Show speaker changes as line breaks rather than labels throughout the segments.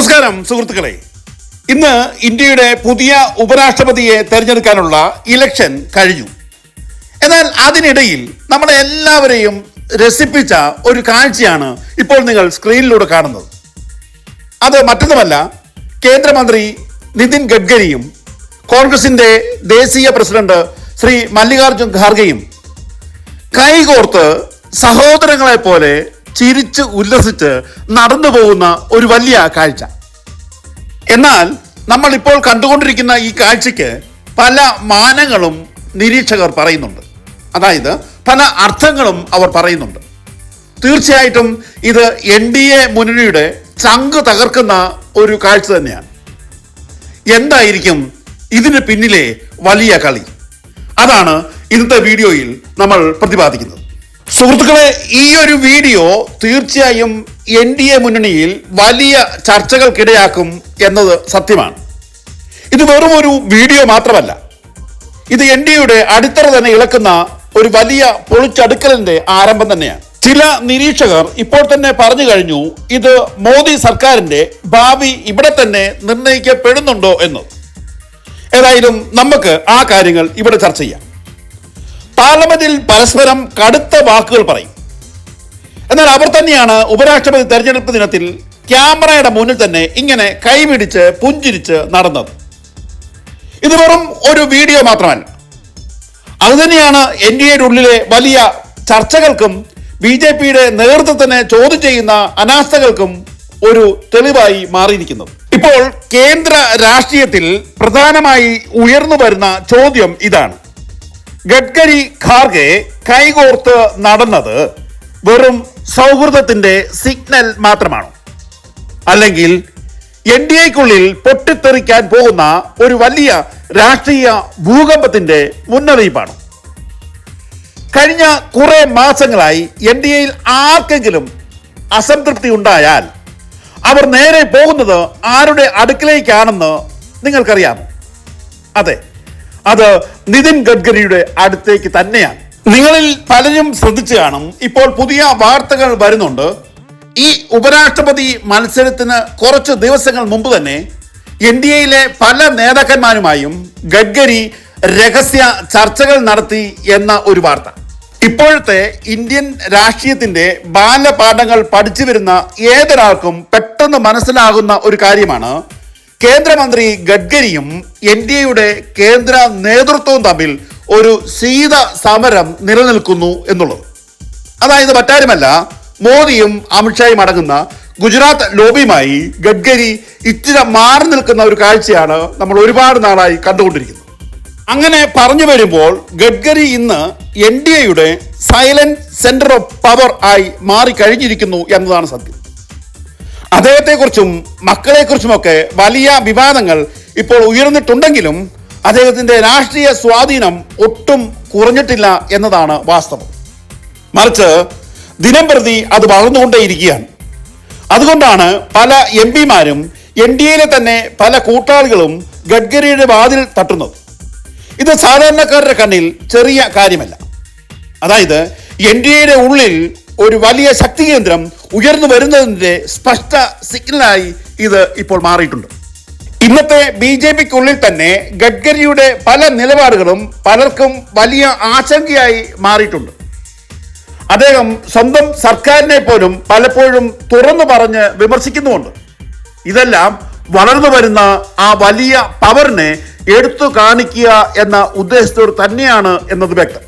നമസ്കാരം സുഹൃത്തുക്കളെ. ഇന്ന് ഇന്ത്യയുടെ പുതിയ ഉപരാഷ്ട്രപതിയെ തെരഞ്ഞെടുക്കാനുള്ള ഇലക്ഷൻ കഴിഞ്ഞു. എന്നാൽ അതിനിടയിൽ നമ്മളെ എല്ലാവരെയും രസിപ്പിച്ച ഒരു കാഴ്ചയാണ് ഇപ്പോൾ നിങ്ങൾ സ്ക്രീനിലൂടെ കാണുന്നത്. അത് മറ്റൊന്നുമല്ല, കേന്ദ്രമന്ത്രി നിതിൻ ഗഡ്കരിയും കോൺഗ്രസിന്റെ ദേശീയ പ്രസിഡന്റ് ശ്രീ മല്ലികാർജുൻ ഖാർഗെയും കൈകോർത്ത് സഹോദരങ്ങളെ പോലെ ചിരിച്ച് ഉല്ലസിച്ച് നടന്നു പോകുന്ന ഒരു വലിയ കാഴ്ച. എന്നാൽ നമ്മൾ ഇപ്പോൾ കണ്ടുകൊണ്ടിരിക്കുന്ന ഈ കാഴ്ചയ്ക്ക് പല മാനങ്ങളും നിരീക്ഷകർ പറയുന്നുണ്ട്. അതായത് പല അർത്ഥങ്ങളും അവർ പറയുന്നുണ്ട്. തീർച്ചയായിട്ടും ഇത് NDA മുന്നണിയുടെ ചങ്ക് തകർക്കുന്ന ഒരു കാഴ്ച തന്നെയാണ്. എന്തായിരിക്കും ഇതിന് പിന്നിലെ വലിയ കളി? അതാണ് ഇന്നത്തെ വീഡിയോയിൽ നമ്മൾ പ്രതിപാദിക്കുന്നത്. സുഹൃത്തുക്കളെ, ഈ ഒരു വീഡിയോ തീർച്ചയായും NDA മുന്നണിയിൽ വലിയ ചർച്ചകൾക്കിടയാക്കും എന്നത് സത്യമാണ്. ഇത് വെറും ഒരു വീഡിയോ മാത്രമല്ല, ഇത് NDAയുടെ അടിത്തറ തന്നെ ഇളക്കുന്ന ഒരു വലിയ പൊളിച്ചടുക്കലിന്റെ ആരംഭം തന്നെയാണ്. ചില നിരീക്ഷകർ ഇപ്പോൾ തന്നെ പറഞ്ഞു കഴിഞ്ഞു, ഇത് മോദി സർക്കാരിന്റെ ഭാവി ഇവിടെ തന്നെ നിർണ്ണയിക്കപ്പെടുന്നുണ്ടോ എന്ന്. ഏതായാലും നമുക്ക് ആ കാര്യങ്ങൾ ഇവിടെ ചർച്ച ചെയ്യാം. പാർലമെന്റിൽ പരസ്പരം കടുത്ത വാക്കുകൾ പറയും. എന്നാൽ അവർ തന്നെയാണ് ഉപരാഷ്ട്രപതി തെരഞ്ഞെടുപ്പ് ദിനത്തിൽ ക്യാമറയുടെ മുന്നിൽ തന്നെ ഇങ്ങനെ കൈപിടിച്ച് പുഞ്ചിരിച്ച് നടന്നത്. ഇത് വെറും ഒരു വീഡിയോ മാത്രമല്ല, അതുതന്നെയാണ് NDAയുടെ ഉള്ളിലെ വലിയ ചർച്ചകൾക്കും BJPയുടെ നേതൃത്വത്തിനെ ചോദ്യം ചെയ്യുന്ന അനാസ്ഥകൾക്കും ഒരു തെളിവായി മാറിയിരിക്കുന്നത്. ഇപ്പോൾ കേന്ദ്ര രാഷ്ട്രീയത്തിൽ പ്രധാനമായി ഉയർന്നു വരുന്ന ചോദ്യം ഇതാണ്: ഗഡ്കരി ഖാർഗെ കൈകോർത്ത് നടന്നത് വെറും സൗഹൃദത്തിന്റെ സിഗ്നൽ മാത്രമാണോ, അല്ലെങ്കിൽ NDAയ്ക്കുള്ളിൽ പൊട്ടിത്തെറിക്കാൻ പോകുന്ന ഒരു വലിയ രാഷ്ട്രീയ ഭൂകമ്പത്തിന്റെ മുന്നറിയിപ്പാണോ? കഴിഞ്ഞ കുറെ മാസങ്ങളായി NDAയിൽ ആർക്കെങ്കിലും അസംതൃപ്തി ഉണ്ടായാൽ അവർ നേരെ പോകുന്നത് ആരുടെ അടുക്കിലേക്കാണെന്ന് നിങ്ങൾക്കറിയാമോ? അതെ, അത് നിതിൻ ഗഡ്കരിയുടെ അടുത്തേക്ക് തന്നെയാണ്. നിങ്ങളിൽ പലരും ശ്രദ്ധിച്ചു കാണും, ഇപ്പോൾ പുതിയ വാർത്തകൾ വരുന്നുണ്ട്. ഈ ഉപരാഷ്ട്രപതി മത്സരത്തിന് കുറച്ച് ദിവസങ്ങൾ മുമ്പ് തന്നെ NDAയിലെ പല നേതാക്കന്മാരുമായും ഗഡ്കരി രഹസ്യ ചർച്ചകൾ നടത്തി എന്ന ഒരു വാർത്ത. ഇപ്പോഴത്തെ ഇന്ത്യൻ രാഷ്ട്രീയത്തിന്റെ ബാലപാഠങ്ങൾ പഠിച്ചു വരുന്ന ഏതൊരാൾക്കും പെട്ടെന്ന് മനസ്സിലാകുന്ന ഒരു കാര്യമാണ് കേന്ദ്രമന്ത്രി ഗഡ്കരിയും NDAയുടെ കേന്ദ്ര നേതൃത്വവും തമ്മിൽ ഒരു ശീത സമരം നിലനിൽക്കുന്നു എന്നുള്ളത്. അതായത് മറ്റാരുമല്ല, മോദിയും അമിത്ഷായും അടങ്ങുന്ന ഗുജറാത്ത് ലോബിയുമായി ഗഡ്കരി ഇച്ചിരി മാറി നിൽക്കുന്ന ഒരു കാഴ്ചയാണ് നമ്മൾ ഒരുപാട് നാളായി കണ്ടുകൊണ്ടിരിക്കുന്നത്. അങ്ങനെ പറഞ്ഞു വരുമ്പോൾ ഗഡ്കരി ഇന്ന് NDAയുടെ സൈലന്റ് സെന്റർ ഓഫ് പവർ ആയി മാറിക്കഴിഞ്ഞിരിക്കുന്നു എന്നതാണ് സത്യം. അദ്ദേഹത്തെക്കുറിച്ചും മക്കളെക്കുറിച്ചുമൊക്കെ വലിയ വിവാദങ്ങൾ ഇപ്പോൾ ഉയർന്നിട്ടുണ്ടെങ്കിലും അദ്ദേഹത്തിന്റെ രാഷ്ട്രീയ സ്വാധീനം ഒട്ടും കുറഞ്ഞിട്ടില്ല എന്നതാണ് വാസ്തവം. മറിച്ച് ദിനം പ്രതി അത് വളർന്നുകൊണ്ടേയിരിക്കുകയാണ്. അതുകൊണ്ടാണ് പല MP-മാരും NDAയിലെ തന്നെ പല കൂട്ടാളികളും ഗഡ്കരിയുടെ വാതിൽ തട്ടുന്നത്. ഇത് സാധാരണക്കാരുടെ കണ്ണിൽ ചെറിയ കാര്യമല്ല. അതായത് NDAയുടെ ഉള്ളിൽ ഒരു വലിയ ശക്തി കേന്ദ്രം ഉയർന്നു വരുന്നതിൻ്റെ സ്പഷ്ട സിഗ്നലായി ഇത് ഇപ്പോൾ മാറിയിട്ടുണ്ട്. ഇന്നത്തെ BJPക്കുള്ളിൽ തന്നെ ഗഡ്കരിയുടെ പല നിലപാടുകളും പലർക്കും വലിയ ആശങ്കയായി മാറിയിട്ടുണ്ട്. അദ്ദേഹം സ്വന്തം സർക്കാരിനെ പോലും പലപ്പോഴും തുറന്നു പറഞ്ഞ് വിമർശിക്കുന്നുമുണ്ട്. ഇതെല്ലാം വളർന്നു വരുന്ന ആ വലിയ പവറിനെ എടുത്തു കാണിക്കുക എന്ന ഉദ്ദേശത്തോട് തന്നെയാണ് എന്നത് വ്യക്തം.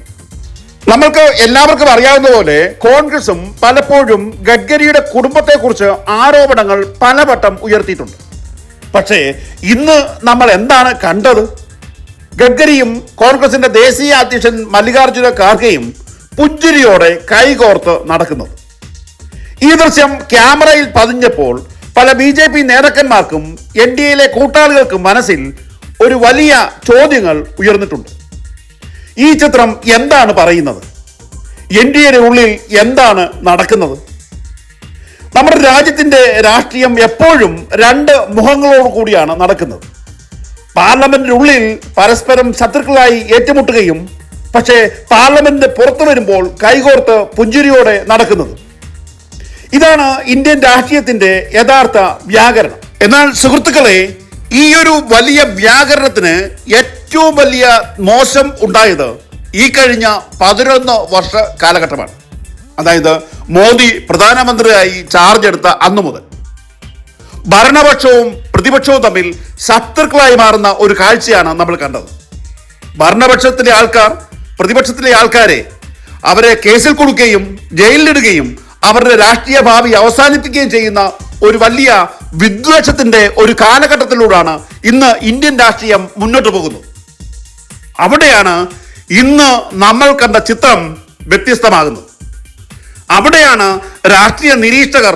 നമ്മൾക്ക് എല്ലാവർക്കും അറിയാവുന്ന പോലെ കോൺഗ്രസും പലപ്പോഴും ഗഡ്കരിയുടെ കുടുംബത്തെക്കുറിച്ച് ആരോപണങ്ങൾ പലവട്ടം ഉയർത്തിയിട്ടുണ്ട്. പക്ഷേ ഇന്ന് നമ്മൾ എന്താണ് കണ്ടത്? ഗഡ്കരിയും കോൺഗ്രസിന്റെ ദേശീയ അധ്യക്ഷൻ മല്ലികാർജുന ഖാർഗെയും പുഞ്ചിരിയോടെ കൈകോർത്ത് നടക്കുന്നത്. ഈ ദൃശ്യം ക്യാമറയിൽ പതിഞ്ഞപ്പോൾ പല BJP നേതാക്കന്മാർക്കും NDAയിലെ കൂട്ടാളികൾക്കും മനസ്സിൽ ഒരു വലിയ ചോദ്യങ്ങൾ ഉയർന്നിട്ടുണ്ട്. ഈ ചിത്രം എന്താണ് പറയുന്നത്? NDAയുടെ ഉള്ളിൽ എന്താണ് നടക്കുന്നത്? നമ്മുടെ രാജ്യത്തിന്റെ രാഷ്ട്രീയം എപ്പോഴും രണ്ട് മുഖങ്ങളോട് കൂടിയാണ് നടക്കുന്നത്. പാർലമെന്റിനുള്ളിൽ പരസ്പരം ശത്രുക്കളായി ഏറ്റുമുട്ടുകയും പക്ഷേ പാർലമെന്റിന് പുറത്തു വരുമ്പോൾ കൈകോർത്ത് പുഞ്ചിരിയോടെ നടക്കുന്നത്. ഇതാണ് ഇന്ത്യൻ രാഷ്ട്രീയത്തിന്റെ യഥാർത്ഥ വ്യാകരണം. എന്നാൽ സുഹൃത്തുക്കളെ, ഈ ഒരു വലിയ വ്യാകരണത്തിന് ഏറ്റവും വലിയ മോശം ഉണ്ടായത് ഈ കഴിഞ്ഞ 11 വർഷ കാലഘട്ടമാണ്. അതായത് മോദി പ്രധാനമന്ത്രിയായി ചാർജ് എടുത്ത അന്നു മുതൽ ഭരണപക്ഷവും പ്രതിപക്ഷവും തമ്മിൽ ശത്രുക്കളായി മാറുന്ന ഒരു കാഴ്ചയാണ് നമ്മൾ കണ്ടത്. ഭരണപക്ഷത്തിലെ ആൾക്കാർ പ്രതിപക്ഷത്തിലെ ആൾക്കാരെ അവരെ കേസിൽ കൊടുക്കുകയും ജയിലിലിടുകയും അവരുടെ രാഷ്ട്രീയ ഭാവി അവസാനിപ്പിക്കുകയും ചെയ്യുന്ന ഒരു വലിയ വിദ്വേഷത്തിന്റെ ഒരു കാലഘട്ടത്തിലൂടെയാണ് ഇന്ന് ഇന്ത്യൻ രാഷ്ട്രീയം മുന്നോട്ട് പോകുന്നത്. അവിടെയാണ് ഇന്ന് നമ്മൾ കണ്ട ചിത്രം വ്യത്യസ്തമാകുന്നത്. അവിടെയാണ് രാഷ്ട്രീയ നിരീക്ഷകർ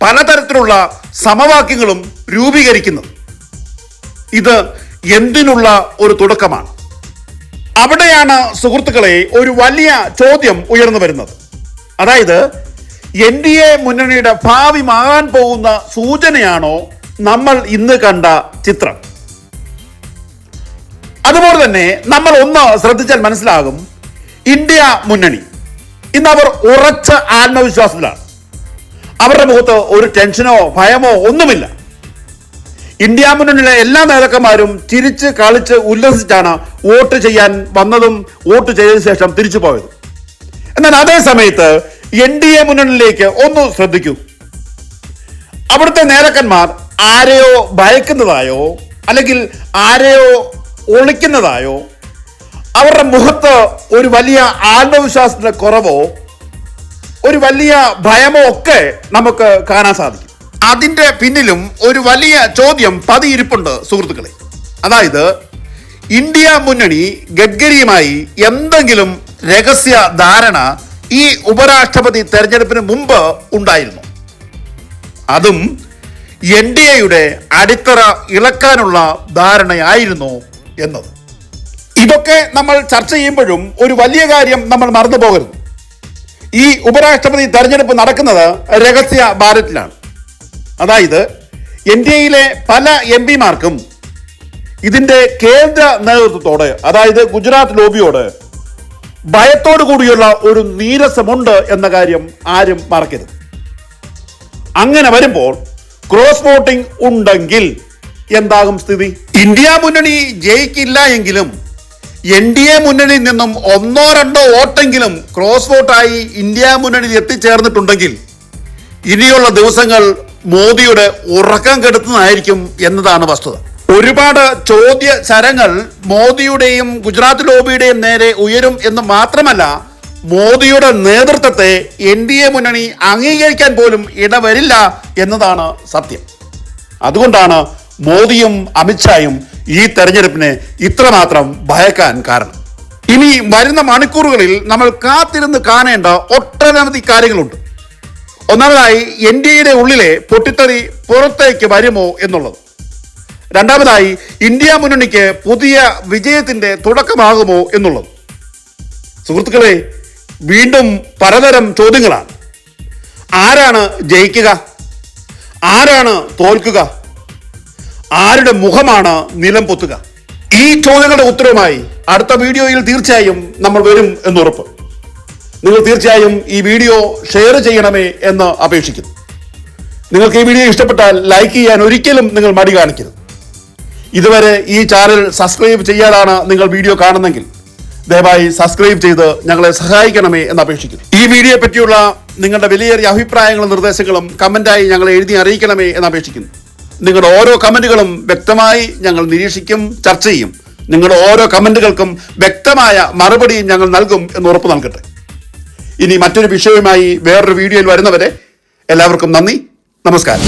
പലതരത്തിലുള്ള സമവാക്യങ്ങളും രൂപീകരിക്കുന്നത്. ഇത് എന്തിനുള്ള ഒരു തുടക്കമാണ്? അവിടെയാണ് സുഹൃത്തുക്കളെ ഒരു വലിയ ചോദ്യം ഉയർന്നു വരുന്നത്. അതായത് NDA മുന്നണിയുടെ ഭാവി മാറാൻ പോകുന്ന സൂചനയാണോ നമ്മൾ ഇന്ന് കണ്ട ചിത്രം? അതുപോലെ തന്നെ നമ്മൾ ഒന്ന് ശ്രദ്ധിച്ചാൽ മനസ്സിലാകും, ഇന്ത്യ മുന്നണി ഇന്ന് അവർ ഉറച്ച ആത്മവിശ്വാസത്തിലാണ്. അവരുടെ മുഖത്ത് ഒരു ടെൻഷനോ ഭയമോ ഒന്നുമില്ല. ഇന്ത്യ മുന്നണിയിലെ എല്ലാ നേതാക്കന്മാരും ചിരിച്ച് കളിച്ച് ഉല്ലസിച്ചാണ് വോട്ട് ചെയ്യാൻ വന്നതും വോട്ട് ചെയ്തതിനു ശേഷം തിരിച്ചു പോയത്. എന്നാൽ അതേ സമയത്ത് NDA മുന്നണിയിലേക്ക് ഒന്ന് ശ്രദ്ധിക്കൂ. അവിടുത്തെ നേതാക്കന്മാർ ആരെയോ ഭയക്കുന്നതായോ അല്ലെങ്കിൽ ആരെയോ ഒളിക്കുന്നതായോ അവരുടെ മുഖത്ത് ഒരു വലിയ ആത്മവിശ്വാസത്തിന്റെ കുറവോ ഒരു വലിയ ഭയമോ ഒക്കെ നമുക്ക് കാണാൻ സാധിക്കും. അതിന്റെ പിന്നിലും ഒരു വലിയ ചോദ്യം പതിയിരിപ്പുണ്ട് സുഹൃത്തുക്കളെ. അതായത് ഇന്ത്യ മുന്നണി ഗഡ്കരിയുമായി എന്തെങ്കിലും രഹസ്യ ധാരണ ഈ ഉപരാഷ്ട്രപതി തെരഞ്ഞെടുപ്പിന് മുമ്പ് ഉണ്ടായിരുന്നു. അതും NDAയുടെ അടിത്തറ ഇളക്കാനുള്ള ധാരണയായിരുന്നു എന്നത്. ഇതൊക്കെ നമ്മൾ ചർച്ച ചെയ്യുമ്പോഴും ഒരു വലിയ കാര്യം നമ്മൾ മറന്നു പോകരുത്. ഈ ഉപരാഷ്ട്രപതി തെരഞ്ഞെടുപ്പ് നടക്കുന്നത് രഹസ്യ ബാലറ്റിലാണ്. അതായത് NDAയിലെ പല MP-മാർക്കും ഇതിന്റെ കേന്ദ്ര നേതൃത്വത്തോട്, അതായത് ഗുജറാത്ത് ലോബിയോട് ഭയത്തോടു കൂടിയുള്ള ഒരു നീരസമുണ്ട് എന്ന കാര്യം ആരും മറക്കരുത്. അങ്ങനെ വരുമ്പോൾ ക്രോസ് വോട്ടിംഗ് ഉണ്ടെങ്കിൽ എന്താകും സ്ഥിതി? ഇന്ത്യ മുന്നണി ജയിക്കില്ല എങ്കിലും NDA മുന്നണിയിൽ നിന്നും 1-2 വോട്ടെങ്കിലും ക്രോസ് വോട്ടായി ഇന്ത്യ മുന്നണിയിൽ എത്തിച്ചേർന്നിട്ടുണ്ടെങ്കിൽ ഇനിയുള്ള ദിവസങ്ങൾ മോദിയുടെ ഉറക്കം കെടുത്തുന്നതായിരിക്കും എന്നതാണ് വസ്തുത. ഒരുപാട് ചോദ്യ ശരങ്ങൾ മോദിയുടെയും ഗുജറാത്ത് ലോബിയുടെയും നേരെ ഉയരും എന്ന് മാത്രമല്ല, മോദിയുടെ നേതൃത്വത്തെ NDA മുന്നണി അംഗീകരിക്കാൻ പോലും ഇടവരില്ല എന്നതാണ് സത്യം. അതുകൊണ്ടാണ് മോദിയും അമിത്ഷായും ഈ തെരഞ്ഞെടുപ്പിനെ ഇത്രമാത്രം ഭയക്കാൻ കാരണം. ഇനി വരുന്ന മണിക്കൂറുകളിൽ നമ്മൾ കാത്തിരുന്ന് കാണേണ്ട ഒട്ടനവധി കാര്യങ്ങളുണ്ട്. ഒന്നാമതായി NDAയുടെ ഉള്ളിലെ പൊട്ടിത്തെറി പുറത്തേക്ക് വരുമോ എന്നുള്ളത്. രണ്ടാമതായി ഇന്ത്യ മുന്നണിക്ക് പുതിയ വിജയത്തിന്റെ തുടക്കമാകുമോ എന്നുള്ളത്. സുഹൃത്തുക്കളെ, വീണ്ടും പലതരം ചോദ്യങ്ങളാണ്. ആരാണ് ജയിക്കുക? ആരാണ് തോൽക്കുക? ആരുടെ മുഖമാണ് നിലം പൊത്തുക? ഈ ചോദ്യങ്ങളുടെ ഉത്തരവുമായി അടുത്ത വീഡിയോയിൽ തീർച്ചയായും നമ്മൾ വരും എന്നുറപ്പ്. നിങ്ങൾ തീർച്ചയായും ഈ വീഡിയോ ഷെയർ ചെയ്യണമേ എന്ന് അപേക്ഷിക്കുന്നു. നിങ്ങൾക്ക് ഈ വീഡിയോ ഇഷ്ടപ്പെട്ടാൽ ലൈക്ക് ചെയ്യാൻ ഒരിക്കലും നിങ്ങൾ മടി കാണിക്കരുത്. ഇതുവരെ ഈ ചാനൽ സബ്സ്ക്രൈബ് ചെയ്യാതാണ് നിങ്ങൾ വീഡിയോ കാണുന്നെങ്കിൽ ദയവായി സബ്സ്ക്രൈബ് ചെയ്ത് ഞങ്ങളെ സഹായിക്കണമേ എന്ന് അപേക്ഷിക്കുന്നു. ഈ വീഡിയോയെ പറ്റിയുള്ള നിങ്ങളുടെ വിലയേറിയ അഭിപ്രായങ്ങളും നിർദ്ദേശങ്ങളും കമന്റായി ഞങ്ങളെ എഴുതി അറിയിക്കണമേ എന്ന് അപേക്ഷിക്കുന്നു. നിങ്ങളുടെ ഓരോ കമന്റുകളും വ്യക്തമായി ഞങ്ങൾ നിരീക്ഷിക്കും, ചർച്ച ചെയ്യും. നിങ്ങളുടെ ഓരോ കമന്റുകൾക്കും വ്യക്തമായ മറുപടിയും ഞങ്ങൾ നൽകും എന്ന് ഉറപ്പ് നൽകട്ടെ. ഇനി മറ്റൊരു വിഷയവുമായി വേറൊരു വീഡിയോയിൽ വരുന്നവരെ എല്ലാവർക്കും നന്ദി, നമസ്കാരം.